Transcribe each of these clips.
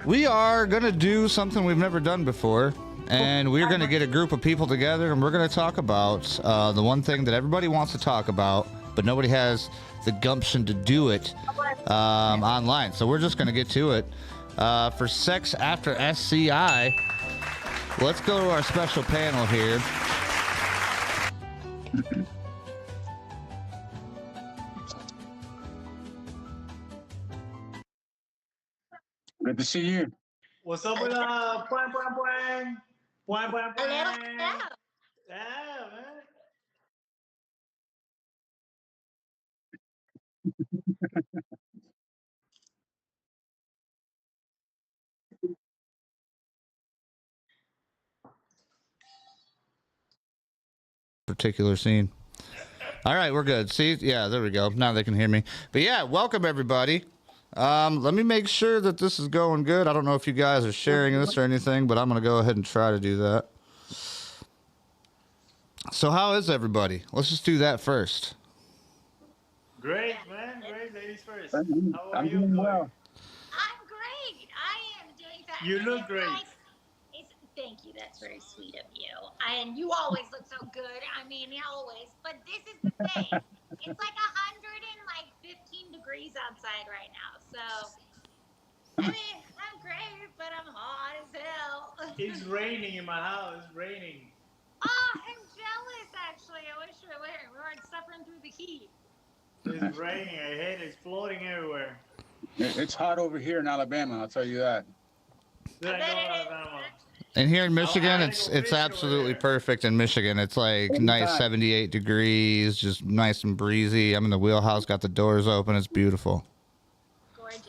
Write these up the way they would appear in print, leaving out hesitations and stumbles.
we are going to do something we've never done before. And we're going to get a group of people together, and we're going to talk about the one thing that everybody wants to talk about, but nobody has the gumption to do it online. So we're just going to get to it. For Sex After SCI, let's go to our special panel here. Good to see you. What's up with Point, point, point. Point, point, point. Hello. Yeah, man. Particular scene. All right, we're good. See, yeah, there we go. Now they can hear me. But yeah, welcome everybody. Let me make sure that this is going good. I don't know if you guys are sharing this or anything, but I'm going to go ahead and try to do that. So how is everybody? Let's just do that first. Great, man. Great. Ladies first. I'm doing well. I'm great. I am doing that. You look great. Thank you. That's very sweet of you. And you always look so good. I mean, always. But this is the thing. It's like 115 degrees outside right now. So, I mean, I'm great, but I'm hot as hell. It's raining in my house. It's raining. Oh, I'm jealous, actually. I wish we weren't suffering through the heat. It's raining. I hate it. It's floating everywhere. It's hot over here in Alabama, I'll tell you that. I know Alabama. And here in Michigan, it's absolutely perfect in Michigan. It's like nice 78 degrees, just nice and breezy. I'm in the wheelhouse, got the doors open. It's beautiful. Gorgeous.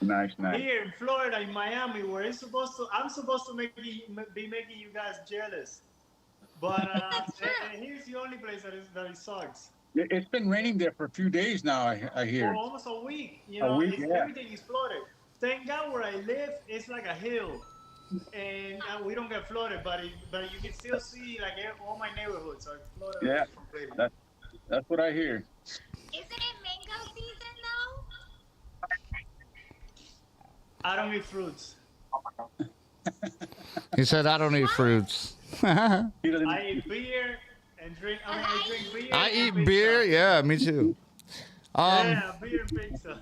Nice. Here in Florida, in Miami, where I'm supposed to be making you guys jealous. But here's the only place that it sucks. It's been raining there for a few days now, I hear. For almost a week. You know, everything is flooded. Thank God where I live, it's like a hill. And we don't get flooded, but you can still see like all my neighborhoods are flooded. Yeah, completely. that's what I hear. Isn't it mango season, though? I don't eat fruits. He said, I don't eat fruits. I eat beer and drink. I drink beer. I eat beer. Yeah, me too. Yeah, beer and pizza.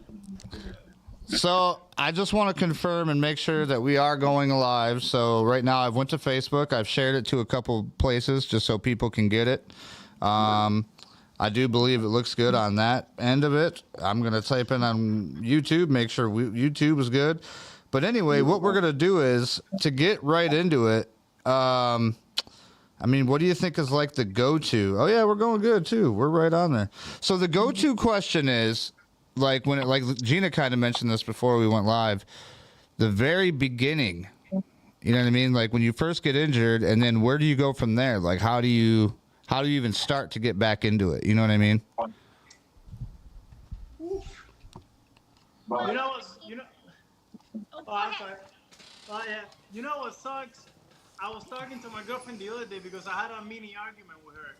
So I just want to confirm and make sure that we are going live. So right now I've went to Facebook. I've shared it to a couple places just so people can get it. I do believe it looks good on that end of it. I'm going to type in on YouTube, make sure YouTube is good. But anyway, what we're going to do is to get right into it. I mean, what do you think is like the go-to? Oh yeah, we're going good too. We're right on there. So the go-to question is, like Gina kind of mentioned this before we went live, the very beginning, you know what I mean? Like when you first get injured, and then where do you go from there? Like how do you even start to get back into it? You know what I mean? You know what? Oh, I'm sorry. Yeah. You know what sucks? I was talking to my girlfriend the other day because I had a mini argument with her,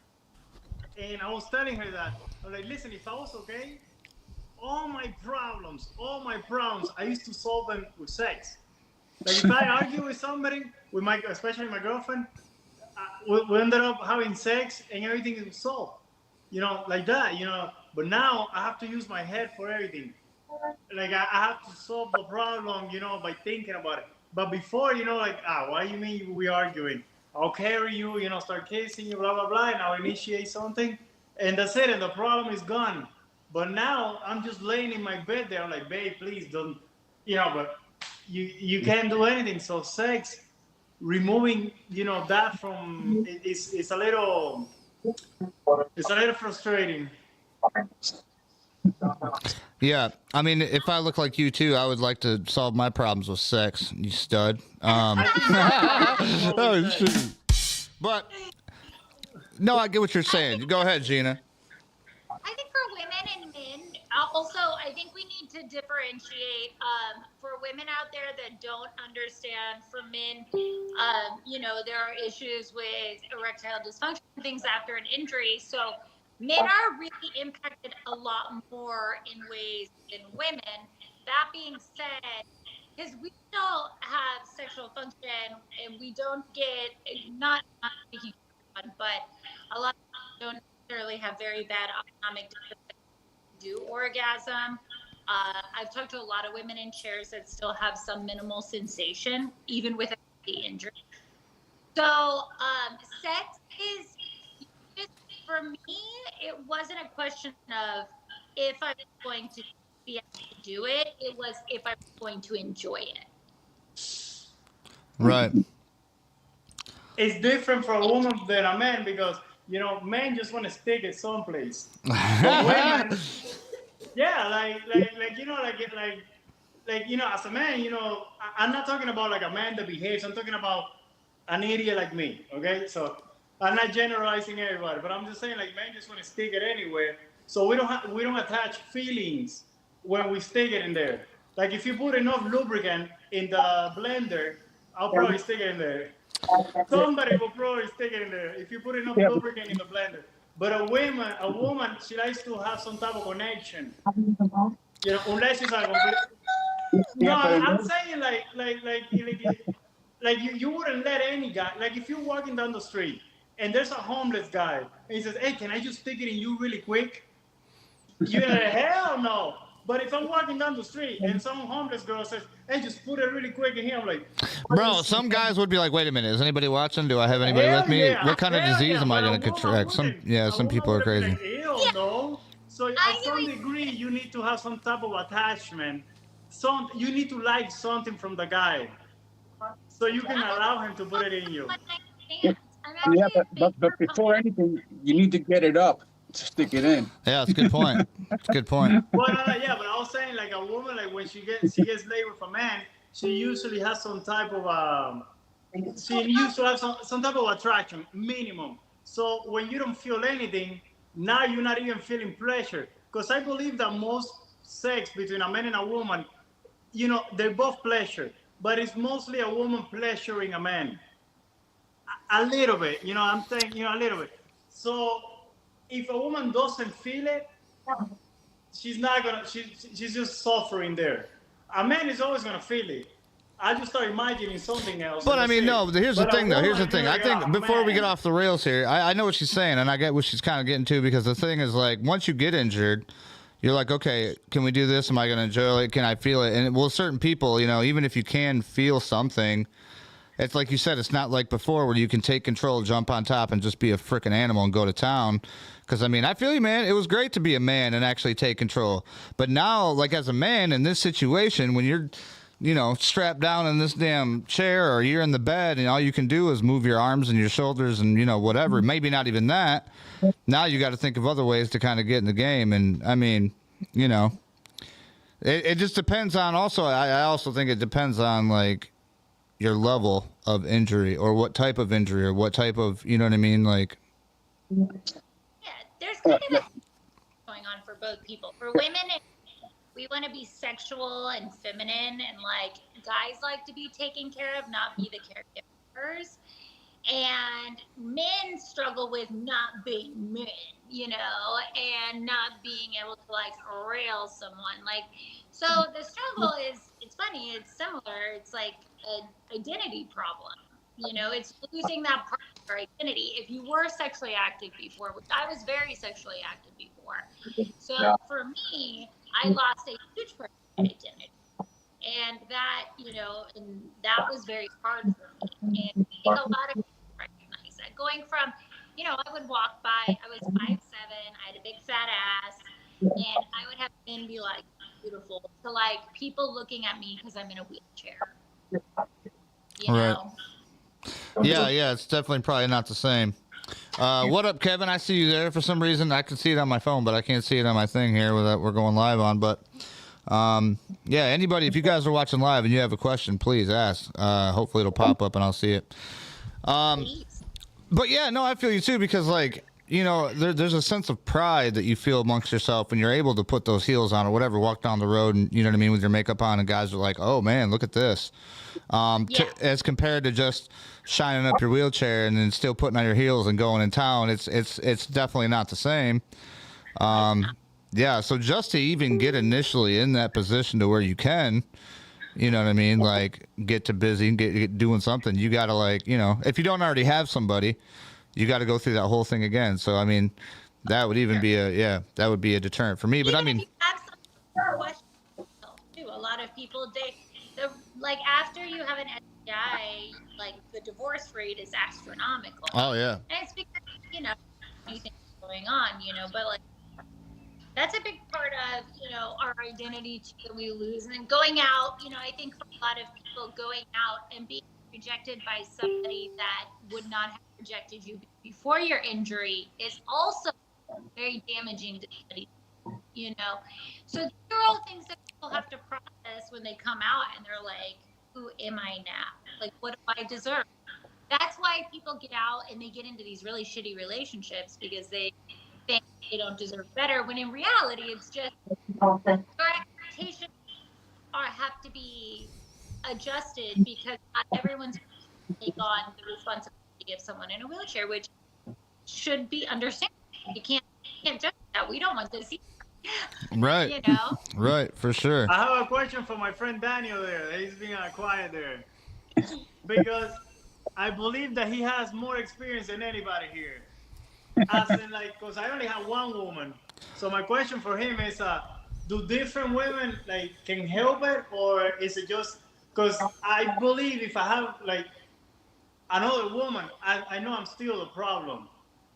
and I was telling her that I'm like, listen, if I was okay, all my problems, I used to solve them with sex. Like if I argue with somebody, especially my girlfriend, we ended up having sex and everything is solved. You know, like that, you know. But now I have to use my head for everything. Like I have to solve the problem, you know, by thinking about it. But before, you know, like, what do you mean we arguing? I'll carry you, you know, start kissing you, blah, blah, blah, and I'll initiate something. And that's it, and the problem is gone. But now I'm just laying in my bed there. I'm like, babe, please don't, you know, but you can't do anything. So sex, removing, you know, that from, it's a little frustrating. Yeah, I mean, if I look like you too, I would like to solve my problems with sex. You stud. Oh, shoot. But no, I get what you're saying. Go ahead, Gina. I think for women and men, also, I think we need to differentiate for women out there that don't understand. For men, you know, there are issues with erectile dysfunction, things after an injury. So men are really impacted a lot more in ways than women. That being said, because we still sexual function, and we don't get, not speaking for everyone, but a lot of people don't necessarily have very bad autonomic to do orgasm. I've talked to a lot of women in chairs that still have some minimal sensation, even with the injury. So, sex is just, for me, it wasn't a question of if I was going to be able to do it. It was if I was going to enjoy it. Right. It's different for a woman than a man because, men just want to stick it someplace. But women, yeah, as a man, I'm not talking about like a man that behaves. I'm talking about an idiot like me, okay? So I'm not generalizing everybody, but I'm just saying like men just want to stick it anywhere. So we don't attach feelings when we stick it in there. Like if you put enough lubricant in the blender, I'll probably stick it in there. Somebody will probably stick it in there if you put enough lubricant in the blender. But a woman, she likes to have some type of connection. Unless she's like complete. No, I'm saying like you wouldn't let any guy, like if you're walking down the street and there's a homeless guy and he says, hey, can I just stick it in you really quick? You're like, hell no. But if I'm walking down the street and some homeless girl says, hey, just put it really quick in here, I'm like, bro, some guys would be like, wait a minute, is anybody watching? Do I have anybody with me? Yeah. What kind of disease am I going to contract? Some people are crazy. Like, hell no. So at some degree, you need to have some type of attachment. You need to like something from the guy. So you can allow him to put it in you. Yeah, but before anything, you need to get it up to stick it in. Yeah, that's a good point. That's a good point. Well, yeah, but I was saying like a woman, like when she gets laid with a man, she usually has some type of she used to have some type of attraction, minimum. So when you don't feel anything, now you're not even feeling pleasure. Because I believe that most sex between a man and a woman, they're both pleasure. But it's mostly a woman pleasuring a man. A little bit, I'm saying, a little bit. So if a woman doesn't feel it, she's just suffering there. A man is always going to feel it. I just start imagining something else. But I mean, no, here's the thing, though. Here's the thing. I think before we get off the rails here, I know what she's saying, and I get what she's kind of getting to, because the thing is, like, once you get injured, you're like, okay, can we do this? Am I going to enjoy it? Can I feel it? And, well, certain people, even if you can feel something, it's like you said, it's not like before where you can take control, jump on top, and just be a freaking animal and go to town. Because, I mean, I feel you, man. It was great to be a man and actually take control. But now, like, as a man in this situation, when you're, strapped down in this damn chair or you're in the bed and all you can do is move your arms and your shoulders and, whatever, maybe not even that. Now you got to think of other ways to kind of get in the game. And, I mean, it just depends on also, I also think it depends on, like, your level of injury or what type of injury or what type of, you know what I mean? Like, yeah, there's kind of a going on for both people. For women, we want to be sexual and feminine, and like guys like to be taken care of, not be the caregivers. And men struggle with not being men, and not being able to like rail someone. Like, so the struggle it's funny, it's similar. It's like an identity problem. It's losing that part of your identity. If you were sexually active before, which I was very sexually active before. So for me, I lost a huge part of my identity. And that, and that was very hard for me. And I think a lot of people recognize that. Going from, I would walk by, I was 5'7", I had a big fat ass, and I would have men be like, beautiful, to like people looking at me because I'm in a wheelchair. Right. Yeah, it's definitely probably not the same. What up, Kevin? I see you there for some reason. I can see it on my phone, but I can't see it on my thing here that we're going live on. But yeah, anybody, if you guys are watching live and you have a question, please ask. Hopefully it'll pop up and I'll see it. But yeah, no, I feel you too, because like, there's a sense of pride that you feel amongst yourself when you're able to put those heels on or whatever, walk down the road and, you know what I mean, with your makeup on, and guys are like, oh man, look at this. As compared to just shining up your wheelchair and then still putting on your heels and going in town, it's definitely not the same. Yeah, so just to even get initially in that position to where you can, You know what I mean? Like, get to busy, get doing something. You got to, like, you know, if you don't already have somebody, you got to go through that whole thing again. So, I mean, that would even be that would be a deterrent for me. But I Even if mean, you have some questions too, a lot of people like after you have an STI, like the divorce rate is astronomical. oh yeah, And it's because, you know, anything going on, you know, but like that's a big part of, you know, our identity too, that we lose. And then going out, you know, I think for a lot of people going out and being rejected by somebody that would not have rejected you before your injury is also very damaging to somebody, you know. So these are all things that people have to process when they come out and they're like, who am I now? Like, what do I deserve? That's why people get out and they get into these really shitty relationships, because they think they don't deserve better, when in reality it's just your expectations have to be adjusted, because not everyone's going to take on the responsibility of someone in a wheelchair, which should be understandable. You can't judge that. We don't want this either. right, You know? right, for sure. I have a question for my friend Daniel there. He's being quiet there. Because I believe that he has more experience than anybody here. As in, like, because I only have one woman. So my question for him is, do different women, like, can help it? Or is it just, because I believe if I have, like, another woman, I know I'm still a problem.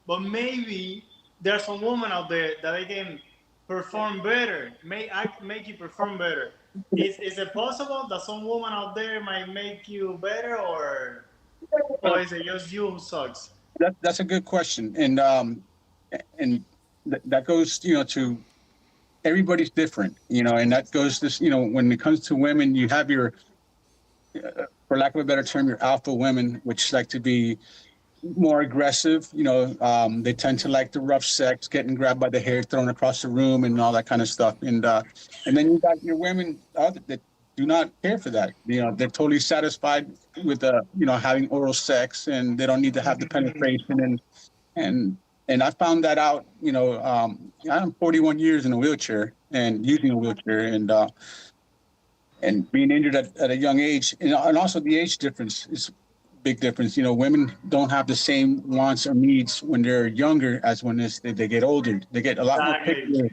But maybe there's some woman out there that they can perform better. I can make you perform better. Is it possible that some woman out there might make you better, or is it just you who sucks? That's a good question, and that goes, you know, to everybody's different, you know, and that goes this, you know, when it comes to women, you have your, for lack of a better term, your alpha women, which like to be more aggressive, you know, they tend to like the rough sex, getting grabbed by the hair, thrown across the room, and all that kind of stuff, and then you got your women that do not care for that. You know, they're totally satisfied with you know, having oral sex, and they don't need to have the penetration. And I found that out. You know, I'm 41 years in a wheelchair and using a wheelchair, and being injured at a young age, and also the age difference is a big difference. You know, women don't have the same wants or needs when they're younger as when they get older. They get a lot more picky.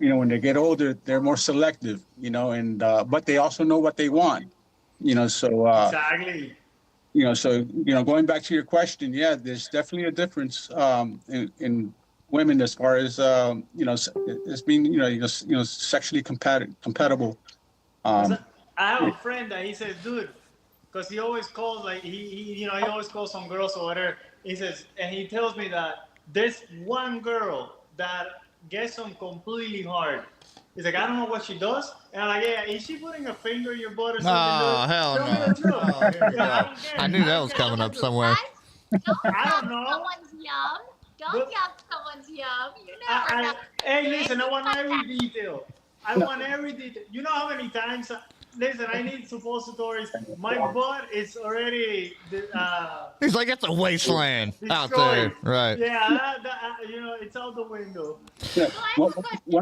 You know, when they get older, they're more selective, you know, and but they also know what they want, you know, so Exactly. you know, so, you know, going back to your question, yeah, there's definitely a difference in women as far as you know, as being, you know, sexually compatible. I have a friend that he says, dude, because he always calls, like, he always calls some girls or whatever. He says, and he tells me that there's one girl that gets him completely hard. He's like, I don't know what she does. And I'm like, yeah, is she putting a finger in your butt or something? Oh, hell Tell no. me the truth. Oh, here we Yeah, go. I knew that was coming up somewhere. Don't I don't yuck know. someone's yum. Don't But- yuck someone's yum. You never know. Hey, listen, I want every detail. I want every detail. You know how many times? Listen, I need suppositories. My butt is already He's like, it's a wasteland out destroyed. there, right? Yeah, you know, it's out the window. Yeah. One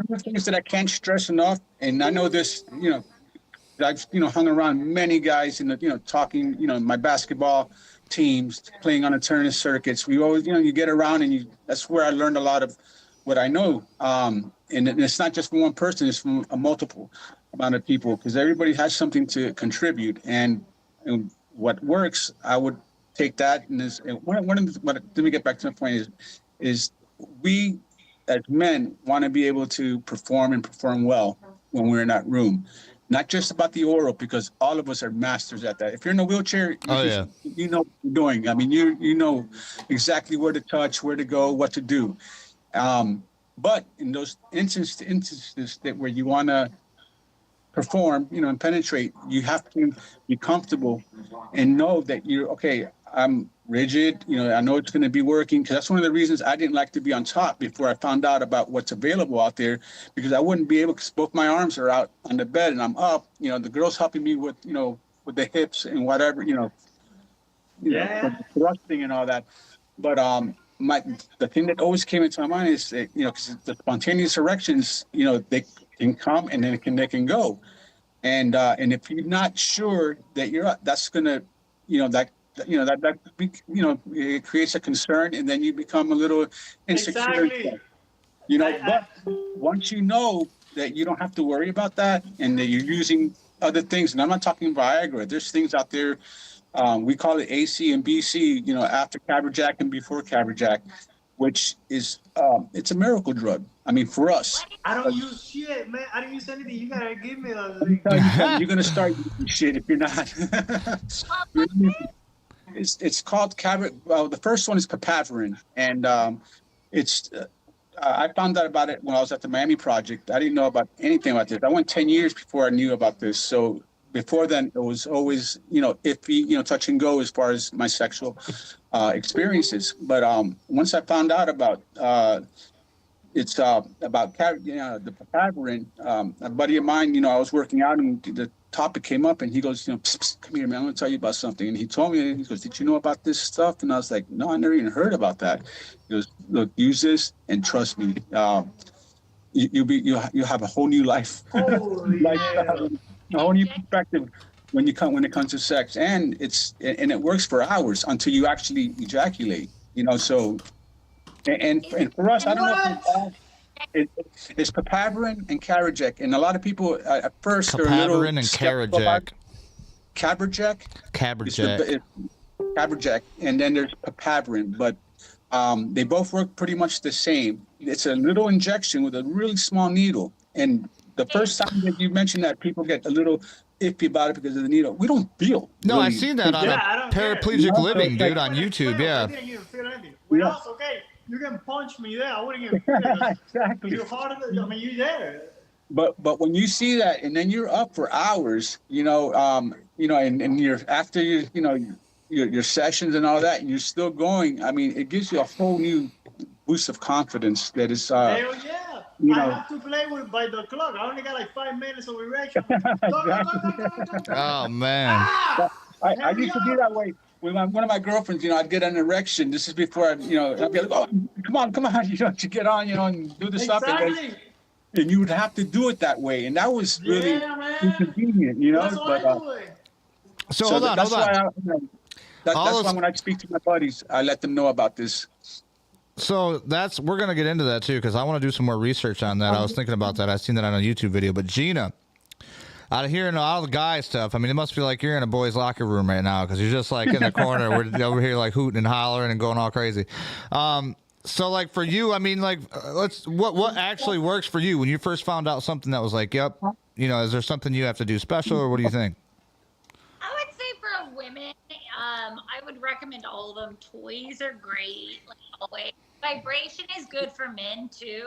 of the things that I can't stress enough, and I know this, you know, I've, you know, hung around many guys in the, you know, talking, you know, my basketball teams, playing on the tournament circuits. We always, you know, you get around and that's where I learned a lot of what I know. And it's not just from one person, it's from a multiple amount of people, because everybody has something to contribute. And what works, I would take that. And let me get back to the point is we as men want to be able to perform and perform well when we're in that room. Not just about the oral, because all of us are masters at that. If you're in a wheelchair, you know what you're doing. I mean, you know exactly where to touch, where to go, what to do. But in those instances that where you want to perform, you know, and penetrate, you have to be comfortable and know that you're okay. I'm rigid, you know, I know it's going to be working, because that's one of the reasons I didn't like to be on top before I found out about what's available out there, because I wouldn't be able, because both my arms are out on the bed and I'm up, you know, the girl's helping me with, you know, with the hips and whatever, you know, thrusting and all that. But the thing that always came into my mind is that, you know, because the spontaneous erections, you know, they can come and then they can go. and if you're not sure that that's gonna, that it creates a concern, and then you become a little insecure. Exactly. But once you know that you don't have to worry about that, and that you're using other things, and I'm not talking Viagra. There's things out there. We call it AC and BC. After Caberjack and before Caberjack, which is it's a miracle drug. I mean, for us. I don't use shit, man. I don't use anything. You gotta give me the link. You're gonna start using shit if you're not. It's called Well, the first one is papaverine, and it's. I found out about it when I was at the Miami Project. I didn't know about anything about this. I went 10 years before I knew about this. So before then, it was always, iffy, touch and go as far as my sexual experiences. But once I found out about it's about the papaverine, a buddy of mine, I was working out and the topic came up, and he goes, psst, psst, come here, man, I'm gonna tell you about something. And he told me, he goes, did you know about this stuff? And I was like, no, I never even heard about that. He goes, look, use this and trust me, you have a whole new life. A whole new perspective when it comes to sex, and it works for hours until you actually ejaculate. So and for us, I don't know. It's papaverine and Caberjack, and a lot of people at first are a little papaverine and Caberjack. Caberjack, and then there's papaverine, but they both work pretty much the same. It's a little injection with a really small needle, and the first time that you mentioned that, people get a little iffy about it because of the needle. We don't feel. No, really. I seen that on a paraplegic living, dude, on YouTube. Yeah. I didn't even feel anything. When I was okay, you can punch me there. I wouldn't even feel it. Exactly. You're harder than, you're there. But when you see that, and then you're up for hours, and you're after your sessions and all that, and you're still going. I mean, it gives you a whole new boost of confidence that is. Hell yeah. I have to play by the clock. I only got like 5 minutes of erection. Oh man. I used to be that way. With one of my girlfriends, I'd get an erection. This is before I'd be like, oh, come on, to get on, and do the stuff. And you would have to do it that way, and that was really inconvenient, That's So hold on. That's why when I speak to my buddies, I let them know about this. So we're gonna get into that too, because I want to do some more research on that. I was thinking about that. I seen that on a YouTube video. But Gina, out of hearing all the guy stuff, I mean, it must be like you're in a boys' locker room right now, because you're just like in the corner. We're over here like hooting and hollering and going all crazy. So like for you, I mean, like what actually works for you when you first found out something that was like, yep, is there something you have to do special, or what do you think? I would say for women, I would recommend all of them. Toys are great, like always. Vibration is good for men too,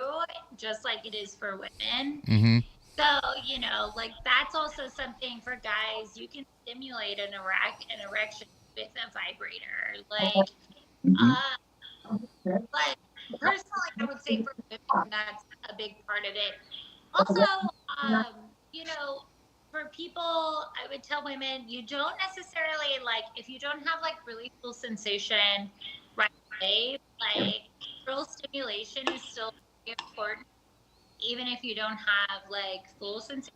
just like it is for women. Mm-hmm. So, like that's also something for guys. You can stimulate an erection with a vibrator. Like, but personally, I would say for women, that's a big part of it. Also, for people, I would tell women, you don't necessarily if you don't have really full sensation right away, real stimulation is still very important, even if you don't have full sensation,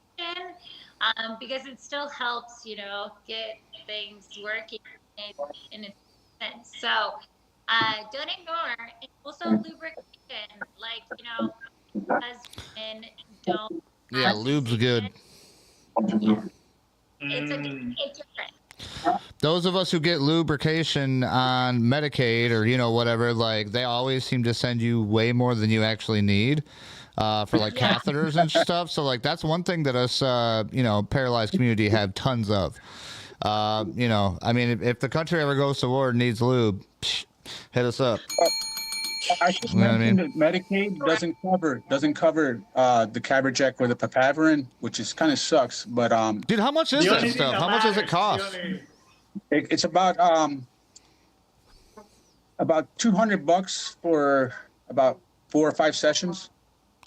because it still helps, get things working in a sense. So don't ignore, and also lubrication, as women don't. Yeah, lube's good. It's different. Those of us who get lubrication on Medicaid or whatever, they always seem to send you way more than you actually need for catheters and stuff. So that's one thing that us paralyzed community have tons of. I mean, if the country ever goes to war and needs lube, hit us up. I should mention that Medicaid doesn't cover the Caberjack or the papaverine, which is kind of sucks. But dude, how much is that stuff? How much does it cost? It's about $200 for about 4 or 5 sessions.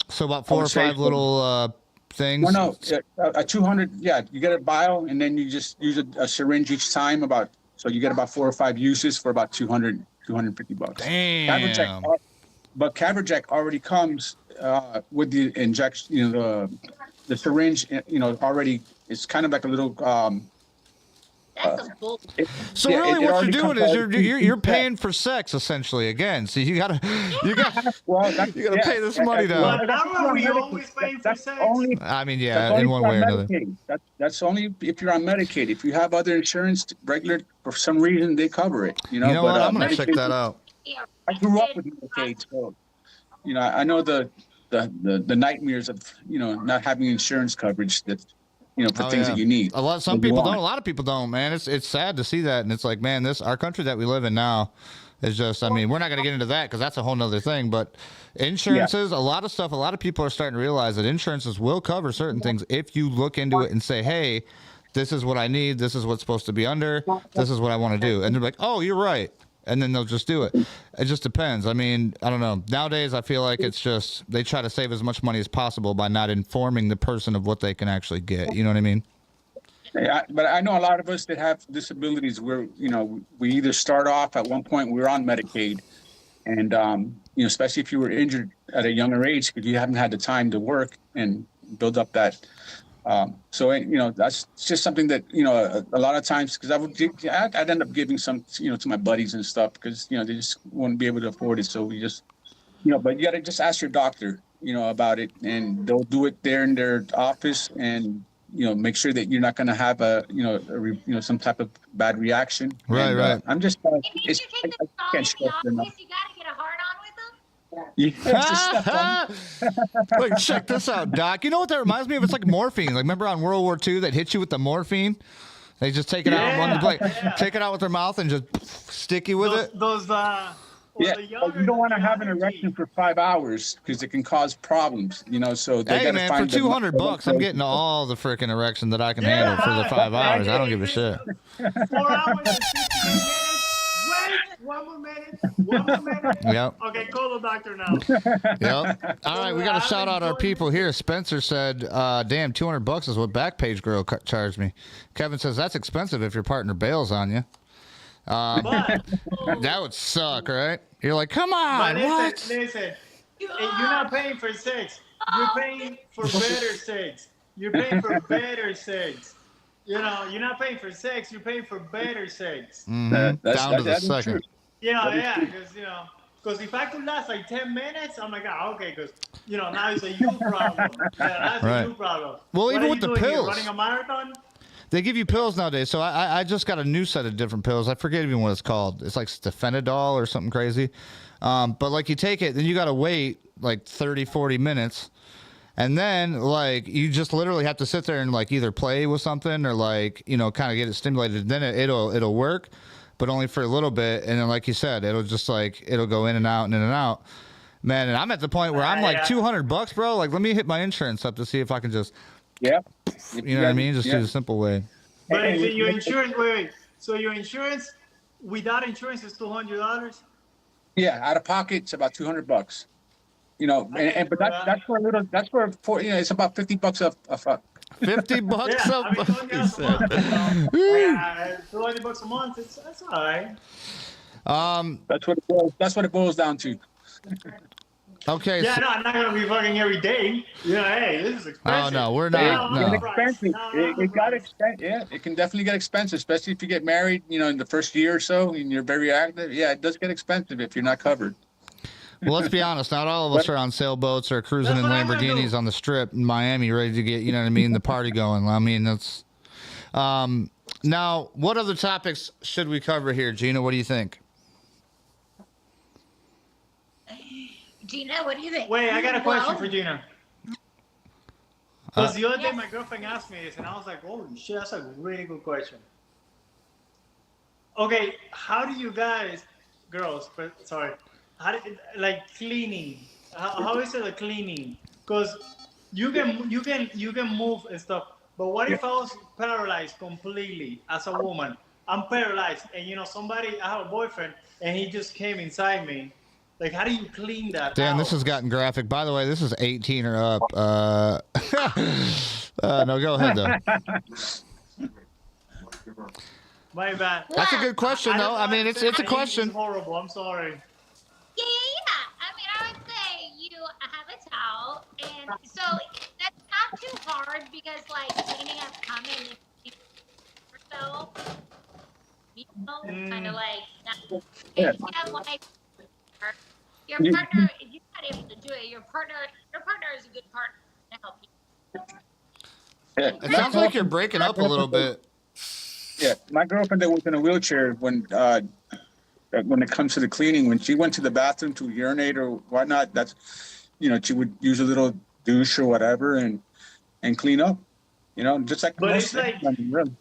So about 4 or 5 little things. Well, no, a 200. Yeah, you get a vial and then you just use a syringe each time. So you get about 4 or 5 uses for about $250. Damn. But Caberjack already comes with the injection, the syringe, already It's kind of like a little. That's a bull. So Yeah, really, it what already you're doing comes is out you're paying for sex essentially again. So you gotta Well, you gotta pay this money down. But aren't we always paying for sex? Only I mean, that's yeah, only in if one you're way or on another. Medicaid. That's only if you're on Medicaid. If you have other insurance, regular, for some reason they cover it. You know, You know but what? I'm gonna Medicaid- check that out. Yeah, I grew up with Medicaid, so I know the nightmares of not having insurance coverage that for Oh, things yeah. that you need. Some that you people want. don't. A lot of people don't, man. It's sad to see that, and it's like, man, our country that we live in now is just. I mean, we're not gonna get into that because that's a whole nother thing. But insurances, a lot of stuff. A lot of people are starting to realize that insurances will cover certain things if you look into it and say, hey, this is what I need. This is what's supposed to be under. This is what I want to do. And they're like, oh, you're right. And then they'll just do it. It just depends. I mean, I don't know. Nowadays, I feel like it's just they try to save as much money as possible by not informing the person of what they can actually get. You know what I mean? Yeah, but I know a lot of us that have disabilities where we either start off at one point we're on Medicaid, and especially if you were injured at a younger age because you haven't had the time to work and build up that. So that's just something that a lot of times because I'd end up giving some to my buddies and stuff because they just wouldn't be able to afford it. So we just but you got to just ask your doctor about it, and they'll do it there in their office, and make sure that you're not going to have some type of bad reaction. Right, and, right. I'm just If you take the I dog can't in stress the it enough. office, you gotta get a hard on with them. Yeah, it's just stuff on- Look, check this out, Doc. You know what that reminds me of? It's like morphine. Like, remember on World War II, they'd hit you with the morphine? They just take it take it out with their mouth and just stick you with it. Yeah, but you don't want to have an erection for 5 hours because it can cause problems, so they Hey, gotta man, for find the- $200, I'm getting all the freaking erection that I can handle for the 5 hours. I don't give a shit. 4 hours and 15 minutes. Wait, one more minute. Yep. Okay, call the doctor now. Yep. All right, we got to shout out our people here. Spencer said, damn, $200 is what Backpage Girl charged me. Kevin says, that's expensive if your partner bails on you. But That would suck, right? You're like, come on, what? listen, you're not paying for sex. You're paying for better sex. You're paying for better sex. You're not paying for sex. You're paying for better sex. Mhm. Down to the second. Because if I could last like 10 minutes, I'm like, okay, because now it's a you problem. Yeah, that's Right. a you problem. Well, What even are with you the doing here, pills. running a marathon? They give you pills nowadays. So I just got a new set of different pills. I forget even what it's called. It's like stafenadol or something crazy. But like you take it, then you got to wait like 30, 40 minutes. And then like you just literally have to sit there and like either play with something or like, kind of get it stimulated. Then it'll work, but only for a little bit. And then like you said, it'll go in and out and in and out. Man, and I'm at the point where I'm like $200, bro. Like, let me hit my insurance up to see if I can just, Yeah. you know what I mean? Just do the simple way. But is your insurance, wait. So your insurance, without insurance, is $200? Yeah, out of pocket, it's about $200. But that's for it's about $50 a fuck. $50 Yeah, a I mean, month, $200 he a said. month, yeah, $200 a month, that's all right. That's what it boils down to. Okay. Yeah, so, no, I'm not gonna be fucking every day. Hey, this is expensive. Oh, no, we're not. No, No. It's expensive. It got expensive. Yeah, it can definitely get expensive, especially if you get married. In the first year or so, and you're very active. Yeah, it does get expensive if you're not covered. well, let's be honest. Not all of us are on sailboats or cruising in That's what I'm gonna Lamborghinis do. on the strip in Miami, ready to get, the party going. I mean, that's. Now, what other topics should we cover here, Gina? What do you think? Gina, what do you think? Wait, I got a question Well, for Gina. Because the other day my girlfriend asked me this, and I was like, "Holy shit, that's a really good question." Okay, how do you guys, girls, but sorry, like cleaning? How is it like cleaning? Because you can move and stuff, but what if I was paralyzed completely as a woman? I'm paralyzed, and somebody, I have a boyfriend, and he just came inside me. Like, how do you clean that? Damn, out? this has gotten graphic. By the way, this is 18 or up. No, go ahead though. My bad. That's a good question, I though. don't I mean, know it's why a it's question. horrible. I'm sorry. Yeah. I mean, I would say you have a towel, and so that's not too hard because like cleaning up cum and yourself, kind of like Yeah. if you have like your You- partner, if you're not able to do it, your partner is a good partner to help you. yeah. It sounds like you're breaking up a little bit. Yeah, my girlfriend that was in a wheelchair when it comes to the cleaning, when she went to the bathroom to urinate or whatnot, that's she would use a little douche or whatever and clean up. Just like But it's most. like Really.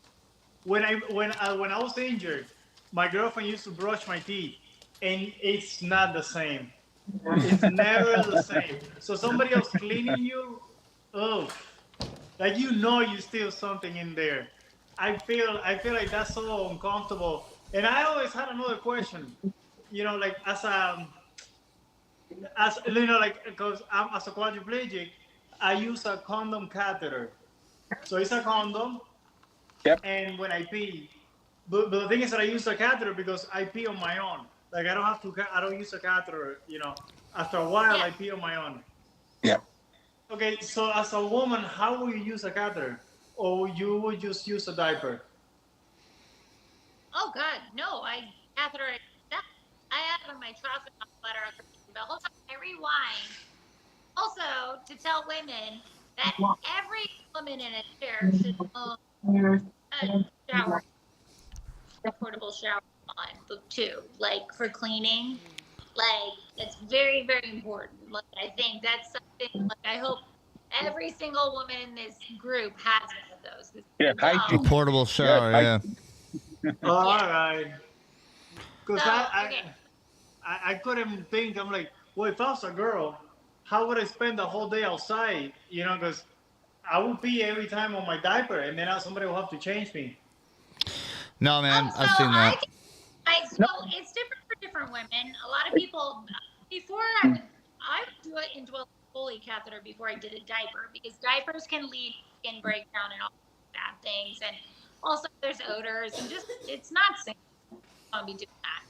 when I was injured, my girlfriend used to brush my teeth, and it's not the same. It's never the same. So somebody else cleaning you, oh, like you still something in there. I feel like that's so uncomfortable. And I always had another question, like as like because I'm as a quadriplegic, I use a condom catheter. So it's a condom, Yep. and when I pee, but the thing is that I use a catheter because I pee on my own. Like I don't have to. I don't use a catheter. After a while, I pee on my own. Yeah. Okay, so as a woman, how will you use a catheter, or you would just use a diaper? Oh God, no! I catheterize. I have my trust letter the whole time. I rewind. Also, to tell women that every woman in a chair should own a shower, a portable shower on book two, like for cleaning. Like it's very, very important. Like I think that's something. Like I hope every single woman in this group has one of those. Yeah. A portable shower, Yeah, yeah. All right. Because So, okay. I couldn't think. I'm like, well, if I was a girl, how would I spend the whole day outside? Because I would pee every time on my diaper, and then somebody will have to change me. No, man, So I've seen that. so it's different for different women. A lot of people before I would do it into a Foley catheter before I did a diaper because diapers can lead to skin breakdown and all bad things, and also there's odors and just it's not safe to be doing that.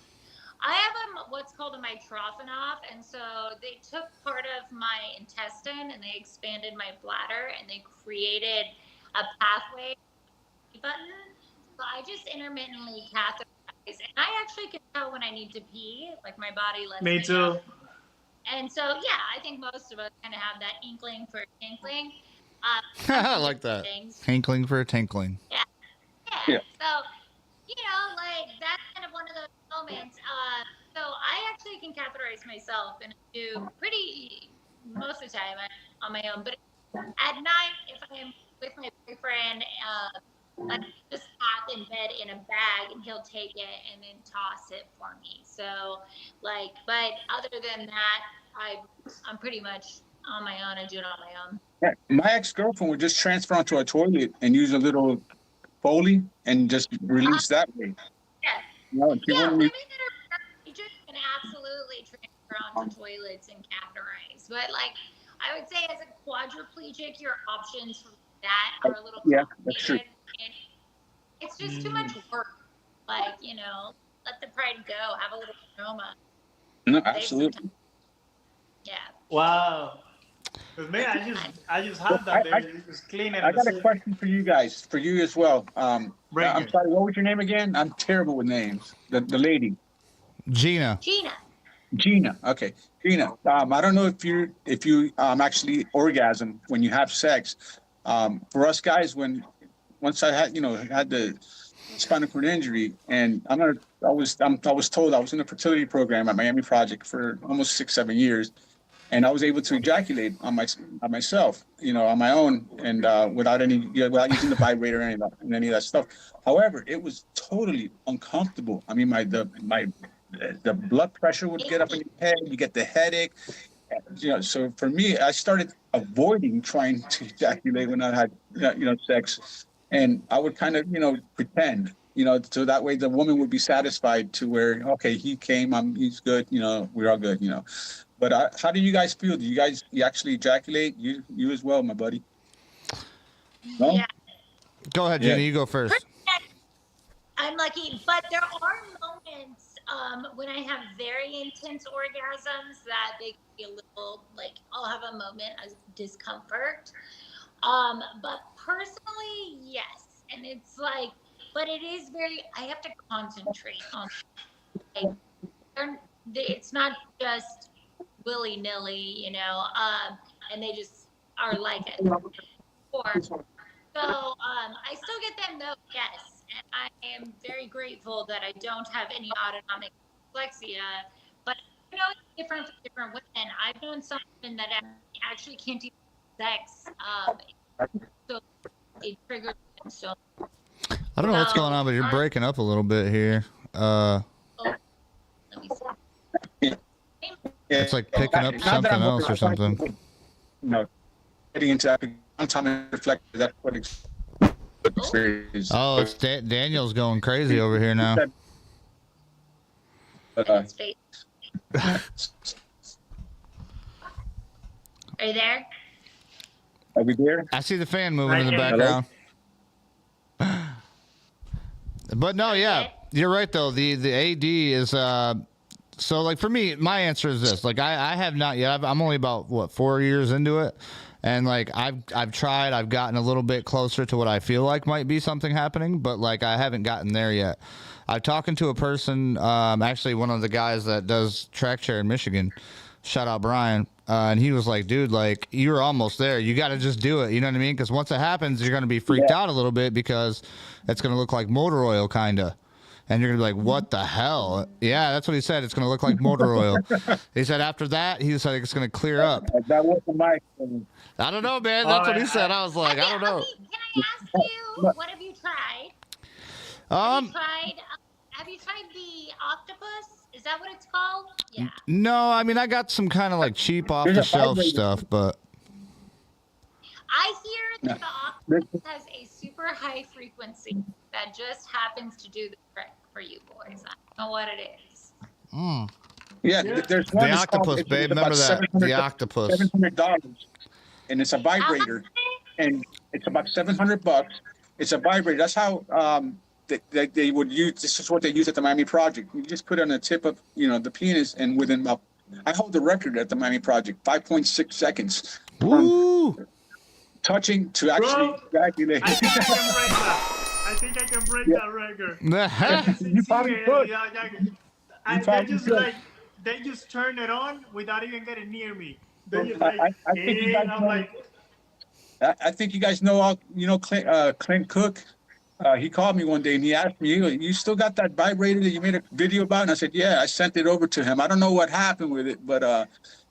I have what's called a mitrophanol, and so they took part of my intestine and they expanded my bladder and they created a pathway button. So I just intermittently catheterize, and I actually can tell when I need to pee. Like my body lets me Me too. know. And so yeah, I think most of us kind of have that inkling for tinkling. I like that. Things. Tinkling for a tinkling. Yeah. So like that's kind of one of those moments. So I actually can catheterize myself and do pretty most of the time on my own. But at night, if I am with my boyfriend, I just pack in bed in a bag, and he'll take it and then toss it for me. So, but other than that, I'm pretty much on my own. I do it on my own. Yeah. My ex-girlfriend would just transfer onto a toilet and use a little Foley and just release that way. Yeah. She Women wouldn't. that are paraplegic can absolutely transfer onto toilets and catheterize. But I would say as a quadriplegic, your options for that are a little that's true. and it's just too much work. Let the pride go. Have a little aroma. No, absolutely. Yeah. Wow. Because man, I just have that there. You just clean it. I got a question for you guys, for you as well. I'm sorry, what was your name again? I'm terrible with names. The lady. Gina. Gina. Okay, Gina. I don't know if you actually orgasm when you have sex. For us guys, once I had the spinal cord injury, and I was told I was in a fertility program at Miami Project for almost 6-7 years. And I was able to ejaculate on myself, on my own, and without without using the vibrator or any of that stuff. However, it was totally uncomfortable. I mean, the blood pressure would get up in your head. You get the headache. So for me, I started avoiding trying to ejaculate when I had sex, and I would kind of pretend. So that way the woman would be satisfied to where, okay, he came, he's good, we're all good, But how do you guys feel? Do you actually ejaculate? You as well, my buddy. No? Yeah. Go ahead, Gina. You go first. I'm lucky, but there are moments when I have very intense orgasms that they can be a little I'll have a moment of discomfort. But personally, yes. And it's like, but it is very, I have to concentrate on, like, it's not just willy nilly, you know, and they just are like it. So I still get them though, yes. And I am very grateful that I don't have any autonomic dyslexia. But I know it's different for different women. I've known some women that actually can't even have sex. So it triggers them so. I don't know what's going on, but you're breaking up a little bit here. Let me see. It's like picking up something else or something. No, getting into that on-time reflector. That's what experience. Oh, it's Daniel's going crazy over here now. But, Are you there? are we there? I see the fan moving in the background. But no, yeah, you're right though. The AD is so like for me, my answer is this. Like I have not yet. I'm only about what 4 years into it, and like I've tried. I've gotten a little bit closer to what I feel like might be something happening, but like I haven't gotten there yet. I'm talking to a person, actually one of the guys that does track chair in Michigan. Shout out Brian. And he was like, dude, like you're almost there. You got to just do it. You know what I mean? Because once it happens, you're going to be freaked out a little bit because it's going to look like motor oil kind of. And you're going to be like, what the hell? Yeah, that's what he said. It's going to look like motor oil. He said after that, he said it's going to clear up. That wasn't my experience. I don't know, man. That's what he said. I was like, I don't know. Okay, can I ask you, what have you tried? Have you tried the octopus? Is that what it's called? Yeah. No, I mean, I got some kind of like cheap off the shelf stuff, but I hear that the octopus has a super high frequency that just happens to do the trick for you boys. I don't know what it is. Yeah, there's one. The octopus, babe. Remember that? The octopus. $700, and it's a vibrator, and it's about $700. It's a vibrator. That's how they would use. This is what they use at the Miami Project. You just put it on the tip of the penis, and within about, I hold the record at the Miami Project, 5.6 seconds. Woo! Touching to actually ejaculate. I think I can break that record. You probably could. They just turn it on without even getting near me. I think you guys know Clint Cook. He called me one day and he asked me, "You still got that vibrator that you made a video about?" And I said, "Yeah, I sent it over to him. I don't know what happened with it, but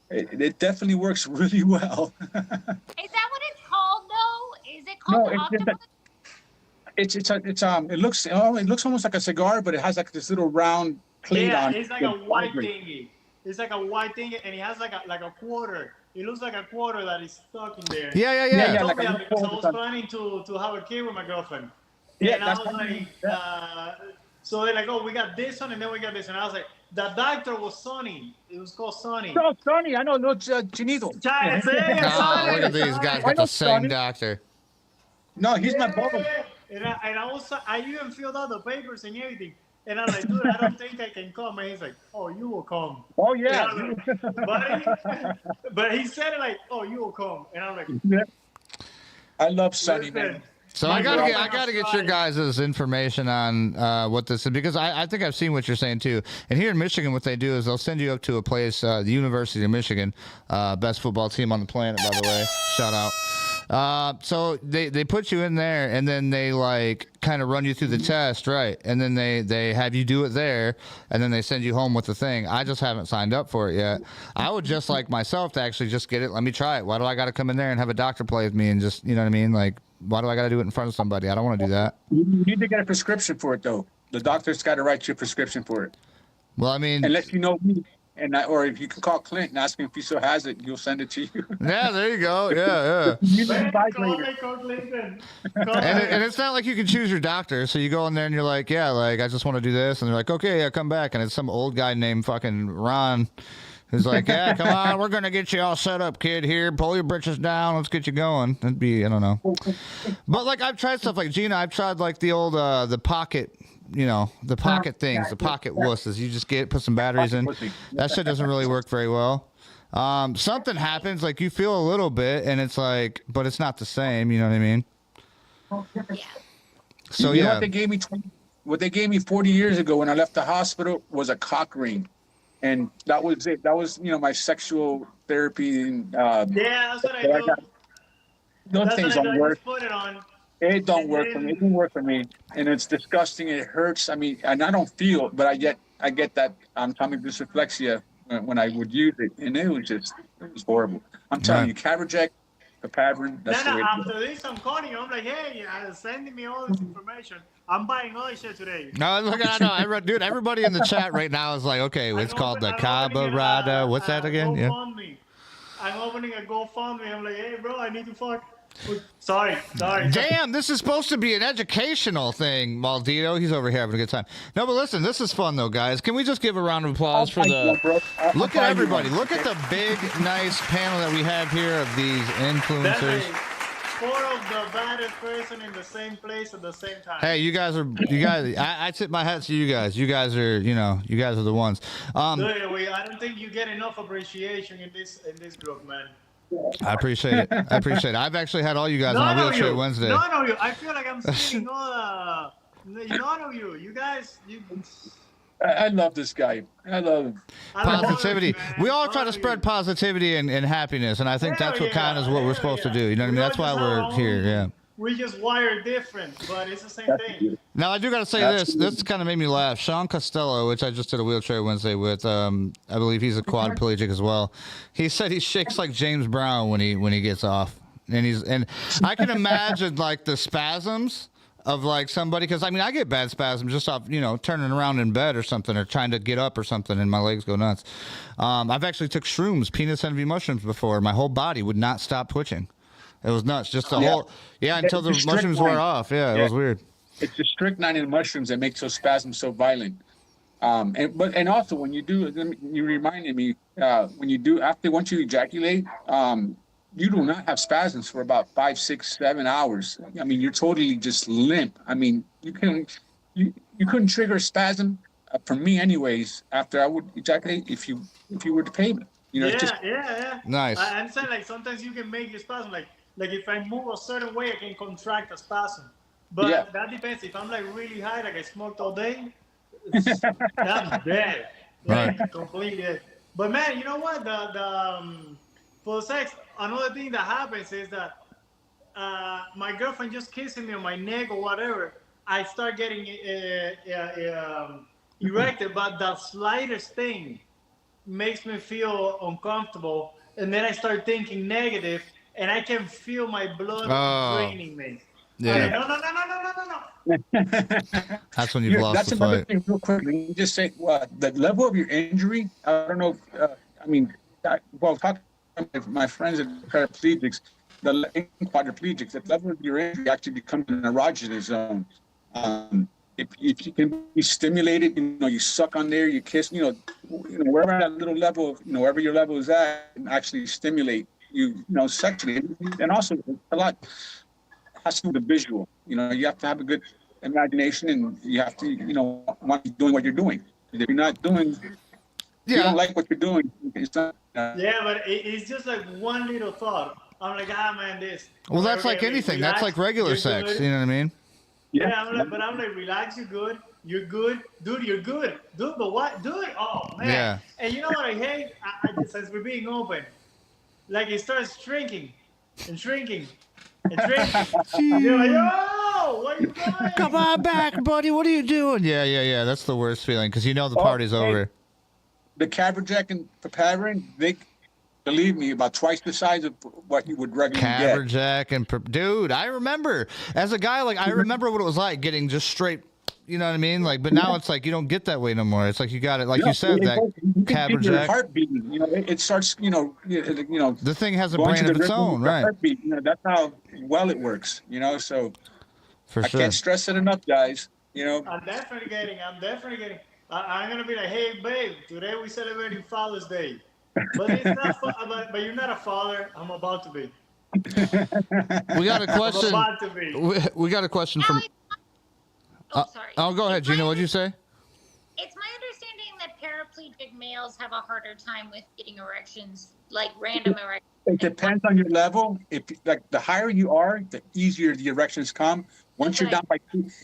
it definitely works really well." Is that what it's called, though? Is it called the octopus? It looks almost like a cigar, but it has like this little round plate on. Yeah, it's like a white thingy. It's like a white thing, and it has like a quarter. It looks like a quarter that is stuck in there. Yeah. Because I was planning to have a kid with my girlfriend. Yeah, and I was like, so they're like, "Oh, we got this one, and then we got this." And I was like, "The doctor was Sonny. It was called Sonny." No, Sonny. I know. No, Chinito. Look at these guys got the same doctor. No, he's my brother. And I even filled out the papers and everything. And I'm like, "Dude, I don't think I can come." And he's like, "Oh, you will come." Oh yeah. But he said it like, "Oh, you will come." And I'm like, I love Sonny, man. So I gotta get your guys' information on what this is, because I think I've seen what you're saying too. And here in Michigan, what they do is they'll send you up to a place, the University of Michigan, best football team on the planet, by the way. Shout out. So they put you in there, and then they like kind of run you through the test, right? And then they have you do it there, and then they send you home with the thing. I just haven't signed up for it yet. I would just like myself to actually just get it. Let me try it. Why do I got to come in there and have a doctor play with me and just, you know what I mean? Like, why do I got to do it in front of somebody? I don't want to do that. You need to get a prescription for it, though. The doctor's got to write you a prescription for it. Well, I mean, unless you know me, or if you can call Clint and ask him if he still has it, you'll send it to you. Yeah, there you go. Yeah. And it's not like you can choose your doctor. So you go in there and you're like, yeah, like I just want to do this, and they're like, okay, yeah, come back, and it's some old guy named fucking Ron. He's like, yeah, come on, we're going to get you all set up, kid, here. Pull your britches down. Let's get you going. It'd be, I don't know. But, like, I've tried stuff like Gina. I've tried, like, the old, the pocket, the pocket things, the pocket wusses. You just put some batteries in. That shit doesn't really work very well. something happens, like you feel a little bit, and it's like, but it's not the same. You know what I mean? Yeah. So You know yeah, what they gave me 40 years ago when I left the hospital was a cock ring, and that was it. That was my sexual therapy. And, Yeah, that's what I that I do. got. Those That's things what I do. don't I work. just put it on. It don't And work for me. It then- didn't work for me, and it's disgusting. It hurts. I mean, and I don't feel, but I get that atomic dyslexia when I would use it, and it was horrible. I'm telling you, Caverjack, the pattern. That's the way. After this, I'm calling you. I'm like, hey, sending me all this information. I'm buying all this shit today. no, look, I know, dude. Everybody in the chat right now is like, okay, it's called the Cabarada. What's that again? Yeah. I'm opening a GoFundMe. I'm like, hey, bro, I need to fuck. Sorry. Damn, this is supposed to be an educational thing, Maldito. He's over here having a good time. No, but listen, this is fun though, guys. Can we just give a round of applause for the? Look at everybody. Look at the big, nice panel that we have here of these influencers. Four of the baddest person in the same place at the same time. Hey, you guys. I tip my hat to you guys. You guys are, you guys are the ones. I don't think you get enough appreciation in this group, man. I appreciate it. I've actually had all you guys on a Wheelchair Wednesday. None of you. I feel like I'm seeing all none of you. You guys. I love this guy. I love him. Positivity. We all try to spread positivity and happiness, and I think that's what kind of is what we're supposed to do. You know what I mean? That's why we're here. Yeah. We just wired different, but it's the same thing. Now, I do got to say this kind of made me laugh. Sean Costello, which I just did a Wheelchair Wednesday with, I believe he's a quadriplegic as well. He said he shakes like James Brown when he gets off. And I can imagine like the spasms of like somebody, because I mean, I get bad spasms just off, turning around in bed or something, or trying to get up or something, and my legs go nuts. I've actually took shrooms, penis envy mushrooms before. My whole body would not stop twitching. It was nuts. Just the whole, until the mushrooms wore off. Yeah, it was weird. It's the strychnine in the mushrooms that makes those spasms so violent. And also when you do, you reminded me, once you ejaculate, you do not have spasms for about 5, 6, 7 hours. I mean, you're totally just limp. I mean, you couldn't trigger a spasm for me, anyways. After I would ejaculate, if you were to pay me, Yeah. Nice. I'm saying like sometimes you can make your spasm like if I move a certain way, I can contract a spasm. But that depends. If I'm like really high, like I smoked all day, that's bad. Like, right. Completely dead. But man, you know what? For sex, another thing that happens is that my girlfriend just kissing me on my neck or whatever, I start getting erected. But the slightest thing makes me feel uncomfortable, and then I start thinking negative, and I can feel my blood draining me. Yeah. No. That's when you've lost that's the another fight. thing, real quick. Let me just say, the level of your injury. I don't know. Talking to my friends that are paraplegics, the quadriplegics, the level of your injury actually becomes an erogenous zone. If you can be stimulated, you suck on there, you kiss, wherever that little level of, wherever your level is at, and actually stimulate you, sexually. And also a lot has to do with the visual. You have to have a good imagination, and you have to, want to be doing what you're doing. If you're not doing, if you don't like what you're doing, it's not. Yeah, but it's just like one little thought. I'm like, man, this. Well, that's like anything. Relax, that's like regular sex. good. You know what I mean? Yeah, I'm like, relax, you're good. You're good. Dude, you're good. Dude, but what? Dude, oh, man. Yeah. And you know what I hate? Since we're being open, like it starts shrinking and shrinking and shrinking. You're like, yo, what are you doing? Come on back, buddy. What are you doing? Yeah. That's the worst feeling, because the party's over. The Caverjack and Papaverin, they, believe me, about twice the size of what you would regularly get. Caverjack and dude, I remember as a guy, like I remember what it was like getting just straight. You know what I mean? Like, but now it's like you don't get that way no more. It's like you got it, like you said, that Caverjack. Heart beating, it starts, The thing has a brain of its own, right? Heartbeat, that's how well it works, so. For sure. I can't stress it enough, guys. I'm definitely getting. I'm gonna be like, hey, babe, today we're celebrating Father's Day, but it's not. But you're not a father. I'm about to be. We got a question. I'm about to be. We got a question from. Oh, sorry. Go ahead, Gina. What'd you say? It's my understanding that quadriplegic males have a harder time with getting erections, like random erections? It depends on your level. If like the higher you are, the easier the erections come. Once you're down by T10,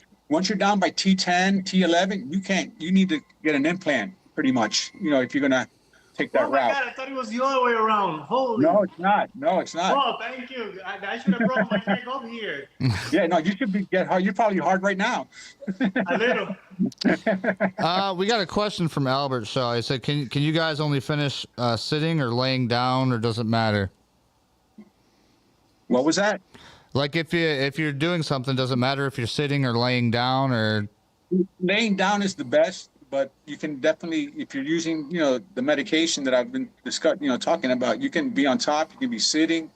T11, you can't. You need to get an implant, pretty much. You know, if you're gonna take that Oh my route. God, I thought it was the other way around. Holy. No, it's not. No, it's not. Oh, thank you. I should have brought my neck up here. Yeah, no, you should get hard. You're probably hard right now. A little. We got a question from Albert Shaw. He said, "Can you guys only finish sitting or laying down, or does it matter?" What was that? Like if you're doing something, does it matter if you're sitting or laying down or? Laying down is the best, but you can definitely, if you're using, the medication that I've been talking about, you can be on top, you can be sitting.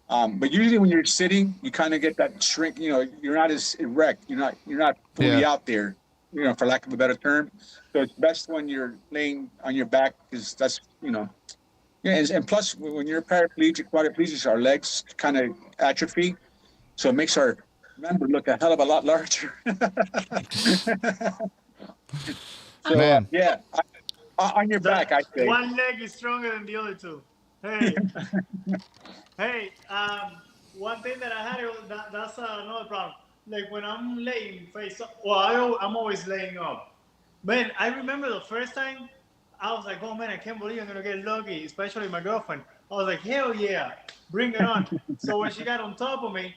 But usually when you're sitting, you kind of get that shrink, you're not as erect. You're not fully out there, for lack of a better term. So it's best when you're laying on your back, because that's, and plus when you're quadriplegics, our legs kind of atrophy. So it makes our member look a hell of a lot larger. So, Man. yeah, on your back, I say. One leg is stronger than the other two. Hey, hey, one thing that I had, that's another problem. Like when I'm laying face up, I'm always laying up. Man, I remember the first time, I was like, oh man, I can't believe I'm going to get lucky, especially my girlfriend. I was like, hell yeah, bring it on. So when she got on top of me,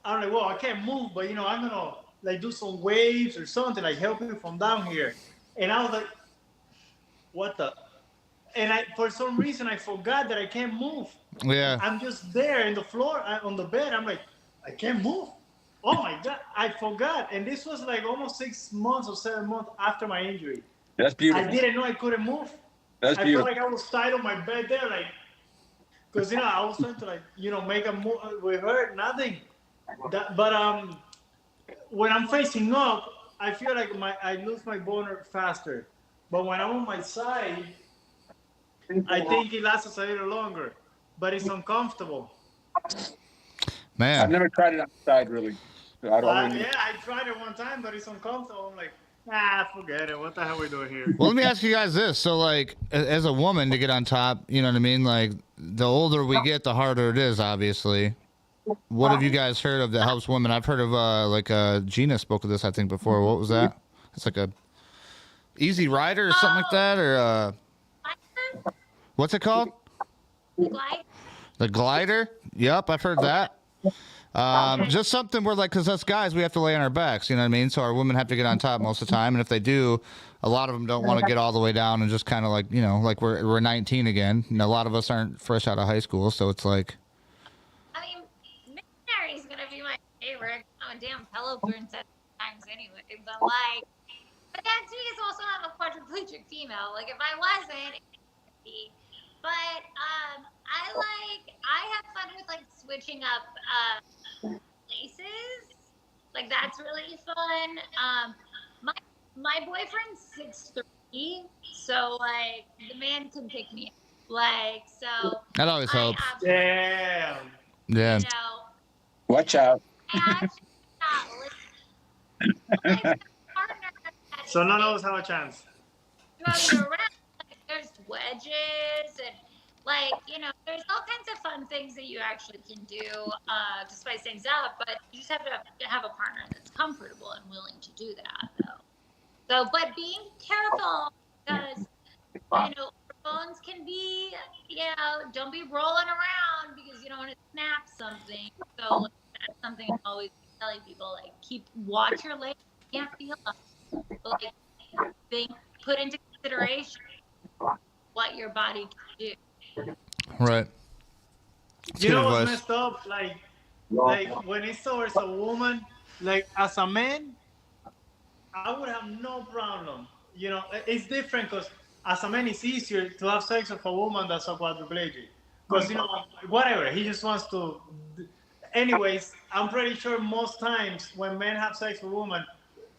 I'm like, well, I can't move, but I'm going to like do some waves or something, like help me from down here. And I was like, what the? And for some reason, I forgot that I can't move. Yeah. I'm just there in the floor, on the bed. I'm like, I can't move. Oh my God, I forgot. And this was like almost 6 months or 7 months after my injury. That's beautiful. I didn't know I couldn't move. That's beautiful. I felt like I was tied on my bed there, like, because, I was trying to make a move with her, nothing. But when I'm facing up, I feel like I lose my boner faster. But when I'm on my side, I think it lasts a little longer, but it's uncomfortable. Man, I've never tried it on the side, really. So I don't really... Yeah, I tried it one time, but it's uncomfortable. I'm like, forget it. What the hell are we doing here? well, let me ask you guys this. So, like, as a woman to get on top, you know what I mean? Like, the older we get, the harder it is, obviously. What have you guys heard of that helps women? I've heard of, Gina spoke of this, I think, before. What was that? It's like a Easy Rider or something like that? Or, what's it called? The glider? Yep, I've heard that. Just something where, like, because us guys, we have to lay on our backs, you know what I mean? So our women have to get on top most of the time. And if they do, a lot of them don't want to get all the way down and just kind of like, like we're 19 again. A lot of us aren't fresh out of high school. So it's like. I mean, missionary's going to be my favorite. I'm a damn pillow princess times anyway. But that's because also I'm a quadriplegic female. Like, if I wasn't, it would be. But I have fun with, like, switching up places. Like, that's really fun. My boyfriend's 6'3", so, like, the man can pick me up. Like, so. That always helps. Damn. Yeah. Watch out. I actually not So none of us have a chance. Driving around, like, there's wedges and, like, there's all kinds of fun things that you actually can do to spice things up, but you just have to have a partner that's comfortable and willing to do that, though. So, but being careful, because, phones can be, don't be rolling around because you don't want to snap something. So that's something I'm always telling people, like, watch your legs, you can't feel them. Like, put into consideration what your body can do. Right. You know what's messed up? Like when it's towards a woman, like, as a man, I would have no problem. It's different because as a man, it's easier to have sex with a woman that's a quadriplegic. Because, whatever, he just wants to. Anyways, I'm pretty sure most times when men have sex with women,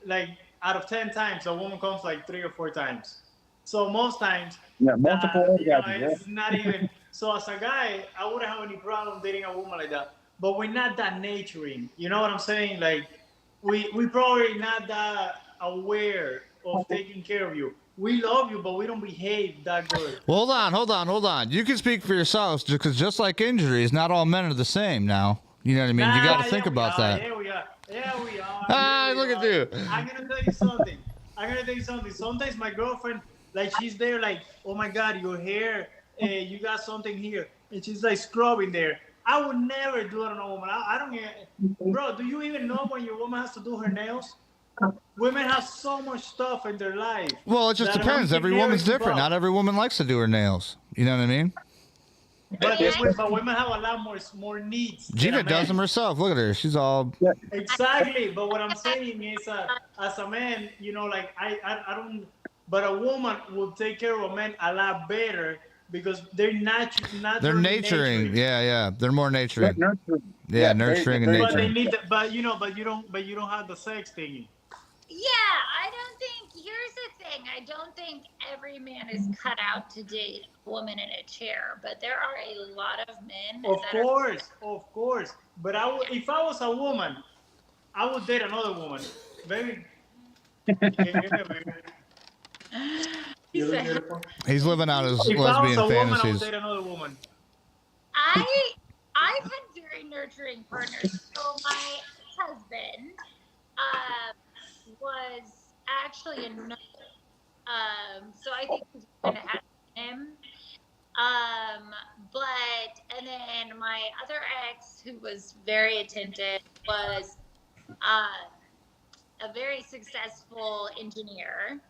like, out of 10 times, a woman comes like 3 or 4 times. So most times, multiple orgasms. It's not even. So as a guy, I wouldn't have any problem dating a woman like that. But we're not that nurturing. You know what I'm saying? Like, we probably not that aware of taking care of you. We love you, but we don't behave that good. Well, hold on. You can speak for yourselves because just like injuries, not all men are the same now. You know what I mean? You got to think about that. Yeah, we are. Yeah, we are. Ah, look at you. I'm gonna tell you something. Sometimes my girlfriend, like, she's there, like, oh my God, your hair, you got something here, and she's like scrubbing there. I would never do it on a woman. I don't get. Bro, do you even know when your woman has to do her nails? Women have so much stuff in their life. Well, it just depends. Every woman's different. Not every woman likes to do her nails. You know what I mean? But women have a lot more needs. Gina does them herself. Look at her. She's all. Exactly. But what I'm saying is, as a man, you know, like I don't. But a woman will take care of a man a lot better because they're They're naturing. Yeah. They're more naturing. Yeah, nurturing and But they naturing. need. But you don't have the sex thingy. Yeah, I don't think. Here's the thing. I don't think every man is cut out to date a woman in a chair, but there are a lot of men. Of course. But if I was a woman, I would date another woman. Baby. You look beautiful. He's living out his If I was lesbian a woman, I would fantasies. date another woman. I've had very nurturing partners. So my husband was actually a nurse. So I think we kind of had him. And then my other ex, who was very attentive, was a very successful engineer.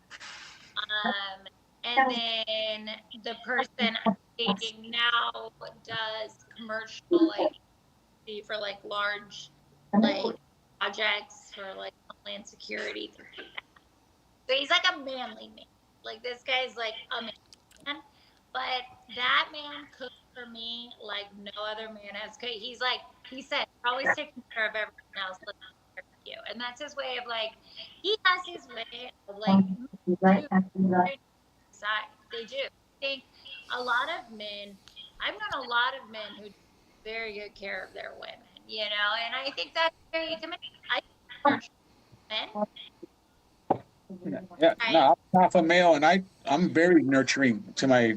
And then the person I'm dating now does commercial, like, for like large, like, projects for like homeland security. So he's like a manly man. Like, this guy's like a man, but that man cooks for me like no other man has cooked. He's like, he said, always taking care of everyone else. Let me take care of you. And that's his way of, like, he has his way of, like, they do. I think a lot of men, I've known a lot of men who take very good care of their women, you know, and I think that's very commendable. I nurture men. Yeah, no, I'm half a male, and I'm very nurturing to my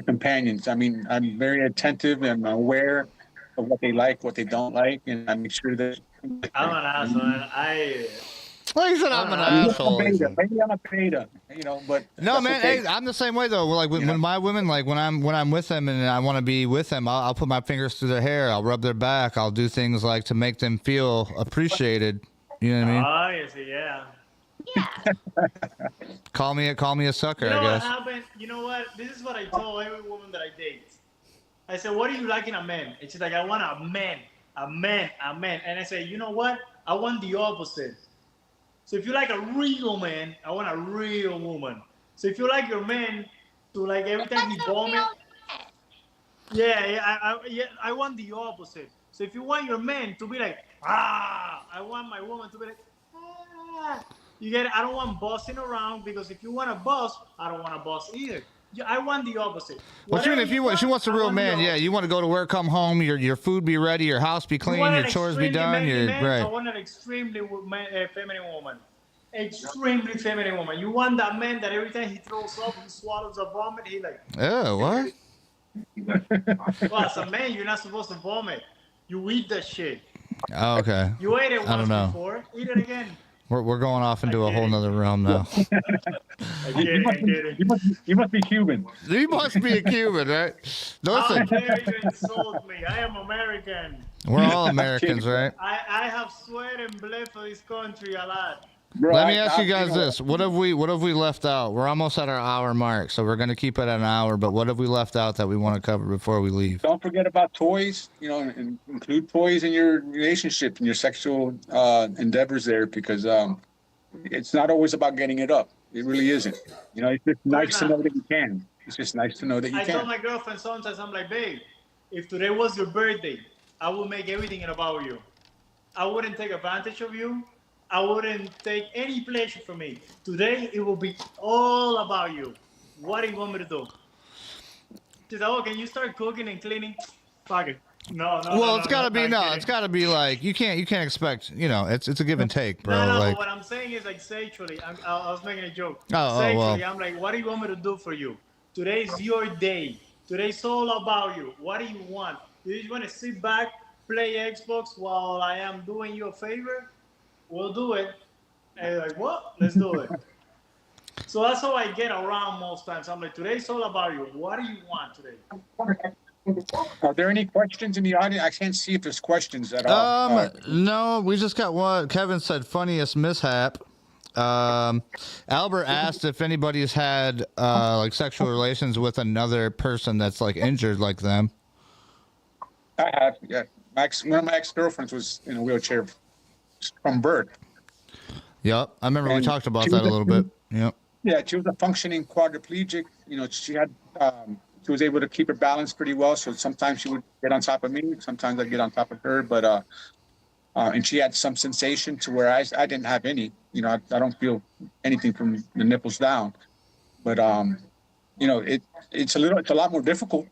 companions. I mean, I'm very attentive and aware of what they like, what they don't like, and I make sure that I'm an asshole. Like you said, I'm an asshole. maybe I'm a beta, you know, but No, man. okay. Hey, I'm the same way though. Like when my women, like when I'm with them and I want to be with them, I'll put my fingers through their hair. I'll rub their back. I'll do things like to make them feel appreciated. You know what I mean? Oh, yes, yeah. Yeah. Call me a sucker, You know I what guess. happened? You know what? This is what I told every woman that I date. I said, what do you like in a man? And she's like, I want a man. And I said, you know what? I want the opposite. So if you like a real man, I want a real woman. So if you like your man to, like, every time he vomit, I want the opposite. So if you want your man to be like, I want my woman to be like, You get it? I don't want bossing around, because if you want to boss, I don't want to boss either. I want the opposite. Well, Whatever if she wants a real man, the yeah, you want to go to work, come home, your food be ready, your house be clean, your chores be done, I want an extremely feminine woman. Extremely feminine woman. You want that man that every time he throws up, he swallows a vomit, he like. Oh, what? Well, as a man, you're not supposed to vomit. You eat that shit. Oh, okay. You ate it I don't once know. before. Eat it again. We're going off into a whole nother realm now. I get it. You must be Cuban. You must be a Cuban, right? How Listen, dare you insult me? I am American. we're all Americans, right? I have sweat and bled for this country a lot. Bro, Let me ask you guys this: what have we left out? We're almost at our hour mark, so we're gonna keep it at an hour. But what have we left out that we want to cover before we leave? Don't forget about toys. You know, and include toys in your relationship and your sexual endeavors there, because it's not always about getting it up. It really isn't. You know, it's just nice to know that you can. It's just nice to know that you I can. told my girlfriend sometimes, I'm like, babe, if today was your birthday, I would make everything about you. I wouldn't take advantage of you. I wouldn't take any pleasure from me. Today, it will be all about you. What do you want me to do? She's like, oh, can you start cooking and cleaning? Fuck it. No, no. Well, no, it's no, gotta no, be I'm no. kidding. It's gotta be like you can't expect. It's a give and take, bro. No, like but what I'm saying is like sexually, I was making a joke. oh Sexually, well. I'm like, what do you want me to do for you? Today's your day. Today's all about you. What do you want? Do you just want to sit back, play Xbox while I am doing you a favor? We'll do it. And you're like, what? Let's do it. So that's how I get around most times. I'm like, today's all about you. What do you want today? Are there any questions in the audience? I can't see if there's questions at all. No, we just got one. Kevin said funniest mishap. Albert asked if anybody's had like sexual relations with another person that's like injured like them. I have, yeah. One of my ex-girlfriends was in a wheelchair from birth. Yep, I remember we And talked about she that was a little bit. Yep. Yeah, she was a functioning quadriplegic. She had, she was able to keep her balance pretty well. So sometimes she would get on top of me. Sometimes I'd get on top of her. But, and she had some sensation to where I didn't have any. I don't feel anything from the nipples down. But, it's a lot more difficult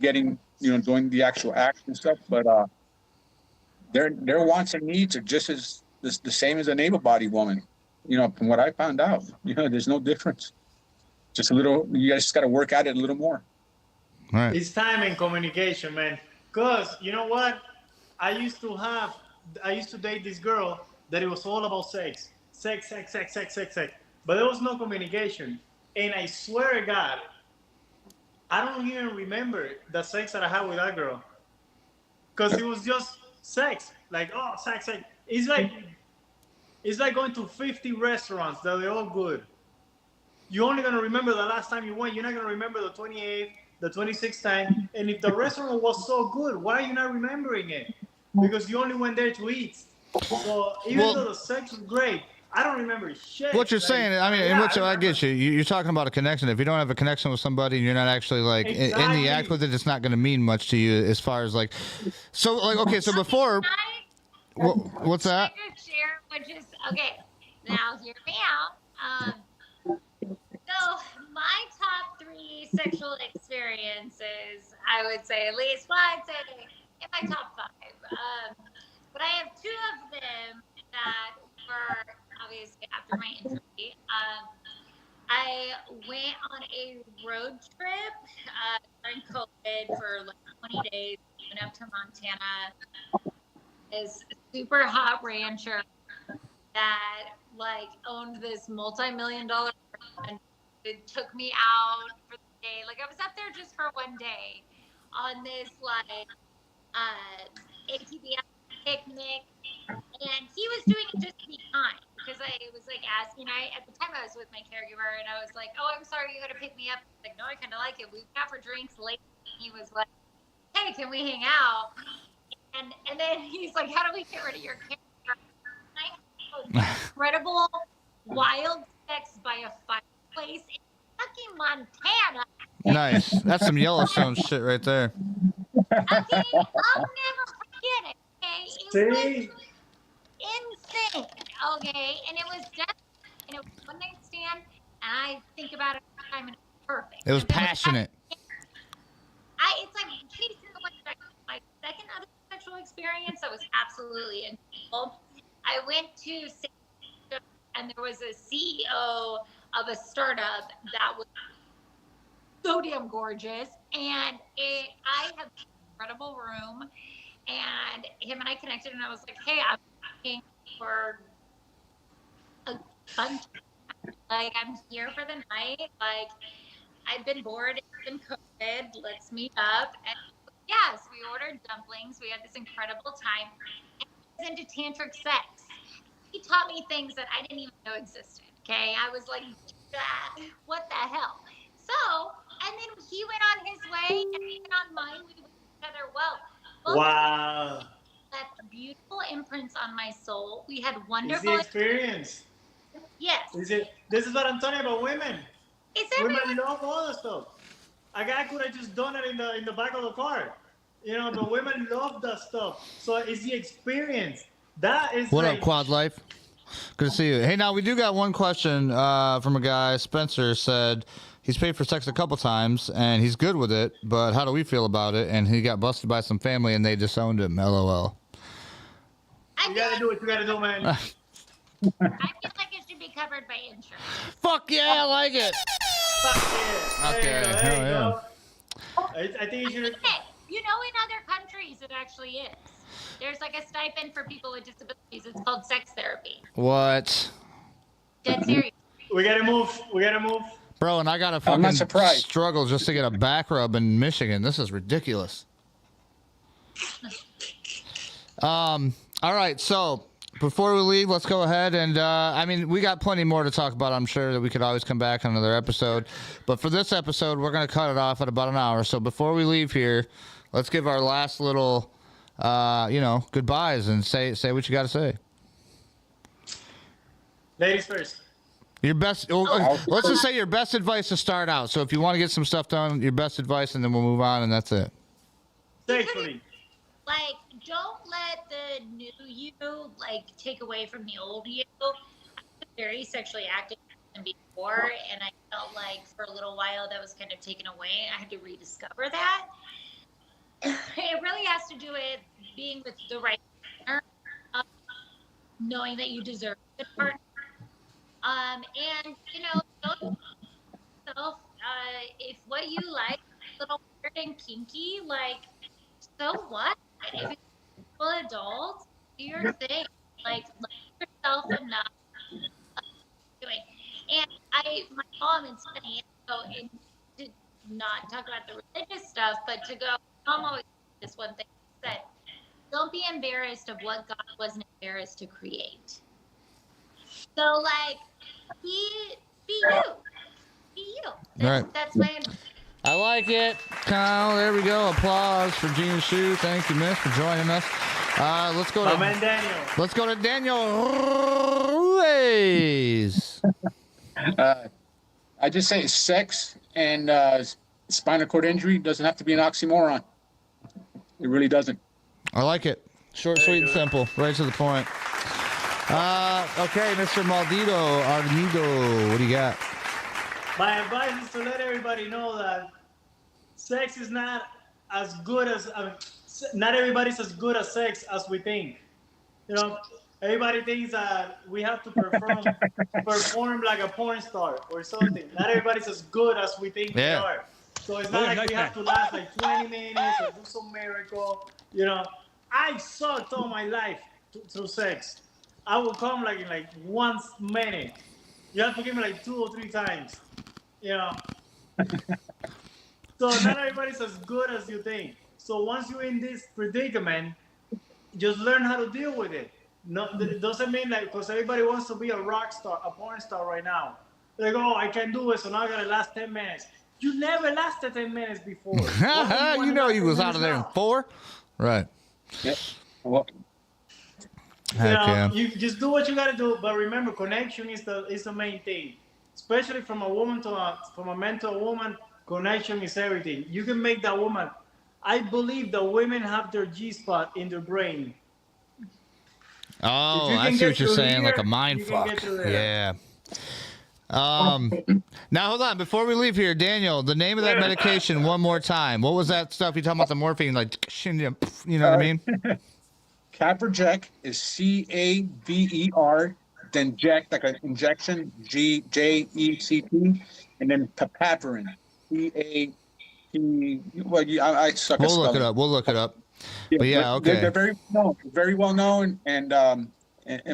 getting, doing the actual act and stuff. But their wants and needs are just as the same as an able-bodied woman. From what I found out, there's no difference. Just a little, you guys just got to work at it a little more. Right. It's time and communication, man. Because you know what? I used to date this girl that it was all about sex. Sex. But there was no communication. And I swear to God, I don't even remember the sex that I had with that girl. Because it was just sex. Like, oh, sex. It's like going to 50 restaurants that they're all good. You're only going to remember the last time you went. You're not going to remember the 28th, the 26th time. And if the restaurant was so good, why are you not remembering it? Because you only went there to eat. So even though the sex was great, I don't remember shit. What you're saying, I mean, in which I get you. You're talking about a connection. If you don't have a connection with somebody and you're not actually like in the act with it, it's not going to mean much to you as far as like. So like, okay, so before. What's that? Share, which is okay. Now hear me out. So my top 3 sexual experiences, I would say at least. Well, I'd say in my top 5. But I have 2 of them that were obviously after my injury. I went on a road trip during COVID for like 20 days. Went up to Montana. Is a super hot rancher that like owned this multi-million-dollar and it took me out for the day. Like I was up there just for one day on this like ATV picnic, and he was doing it just to be kind because I was like asking. At the time I was with my caregiver and I was like, "Oh, I'm sorry, you got to pick me up." Like, no, I kind of like it. We went out for drinks late. And he was like, "Hey, can we hang out?" And then he's like, "How do we get rid of your camera?" And I had incredible wild sex by a fireplace in fucking Montana. Nice. That's some Yellowstone shit right there. Okay, I'll never forget it. Okay, it was insane. Okay, and it was definitely, and it was one night stand, and I think about it all the time, and it's perfect. It was passionate. It's like chasing the wind. My second other sexual experience that was absolutely incredible. I went to and there was a CEO of a startup that was so damn gorgeous, and I had an incredible room, and him and I connected, and I was like, "Hey, I'm looking for a bunch. Like, I'm here for the night. Like, I've been bored. It's been COVID. Let's meet up." And yes, we ordered dumplings. We had this incredible time. And I was into tantric sex. He taught me things that I didn't even know existed. Okay, I was like, what the hell? So, and then he went on his way, and I went on mine. We went together well. Wow. Left beautiful imprints on my soul. We had It's wonderful the experience. Yes. This is what I'm talking about. Women. Women love all the stuff. A guy could have just done it in the back of the car, but women love that stuff. So it's the experience. That is. What like, up, Quad Life? Good to see you. Hey, now we do got one question from a guy. Spencer said he's paid for sex a couple times and he's good with it, but how do we feel about it? And he got busted by some family and they disowned him. LOL. You gotta do what you gotta do, man. I feel like it should be covered by insurance. Fuck yeah, I like it. Fuck yeah. Okay, There hell you yeah. go. I think you should. Okay, you know, in other countries, it actually is. There's like a stipend for people with disabilities. It's called sex therapy. What? Dead serious. We gotta move. We gotta move. Bro, and I got to I'm not fucking surprised. struggle just to get a back rub in Michigan. This is ridiculous. All right, so before we leave, let's go ahead and, I mean, we got plenty more to talk about. I'm sure that we could always come back on another episode. But for this episode, we're going to cut it off at about an hour. So before we leave here, let's give our last little, goodbyes and say what you got to say. Ladies first. Your best, let's just say your best advice to start out. So if you want to get some stuff done, your best advice, and then we'll move on, and that's it. Sexually. Like, don't let the new you, like, take away from the old you. I was very sexually active before, and I felt like for a little while that was kind of taken away. I had to rediscover that. It really has to do with being with the right partner, knowing that you deserve a good partner. And, you know, don't yourself, if what you like is a little weird and kinky, like, so what? If you're an adult, do your thing. Like, love yourself enough doing. And my mom, it's funny, so to not talk about the religious stuff, but to go, mom always said this one thing, she said, don't be embarrassed of what God wasn't embarrassed to create. So, like, be you. Be you. That's my advice. I like it. Kyle, there we go. Applause for Gina Shuh. Thank you, miss, for joining us. Let's go My man Daniel. Let's go to Daniel Ruiz. I just say sex and spinal cord injury doesn't have to be an oxymoron. It really doesn't. I like it. Short, sweet, and simple. Right to the point. Okay, Mr. Maldito Arnedo, what do you got? My advice is to let everybody know that sex is not as good as, not everybody's as good at sex as we think. You know, everybody thinks that we have to perform like a porn star or something. Not everybody's as good as we think we are. So it's not like we have to last like 20 minutes or do some miracle. You know, I sucked all my life through sex. I will come like in like 1 minute. You have to give me like 2 or 3 times. You know. So not everybody's as good as you think. So once you're in this predicament, just learn how to deal with it. No, it doesn't mean like, because everybody wants to be a rock star, a porn star right now. They're like, oh, I can do it, so now I gotta last 10 minutes. You never lasted 10 minutes before. You know you was out of there in 4. Right. Yep. Well, You just do what you gotta do, but remember, connection is the main thing. Especially from a woman from a man to a woman, connection is everything. You can make that woman. I believe that women have their G-spot in their brain. Oh, I see what you're saying, like a mind fuck. Yeah. Now hold on, before we leave here, Daniel, the name of that medication one more time. What was that stuff you talking about, the morphine, like, you know what I mean? Caverject is CAVER, then Ject, like an injection, JECT, and then papaverin, PAP. Well, I suck at spelling. We'll look it up. Yeah, but yeah, okay. They're very well known, and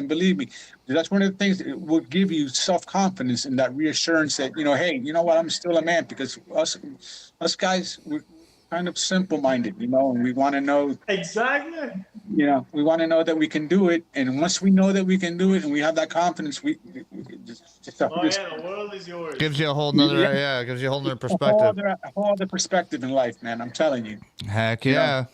believe me, that's one of the things that will give you self-confidence and that reassurance that, you know, hey, you know what, I'm still a man, because us guys, we're kind of simple-minded, you know, and we want to know. Exactly. You know, we want to know that we can do it, and once we know that we can do it and we have that confidence, we just the world is yours. Gives you a whole nother, gives you a whole nother perspective. A whole other perspective in life, man, I'm telling you. Heck yeah.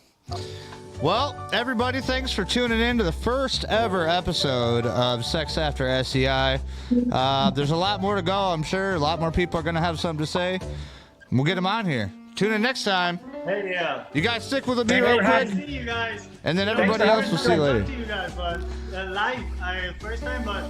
Well, everybody, thanks for tuning in to the first ever episode of Sex After SEI. There's a lot more to go, I'm sure. A lot more people are going to have something to say. We'll get them on here. Tune in next time. Hey, yeah. You guys stick with me real quick. See you guys. And then everybody else will see you later. To you guys, but live, first time, but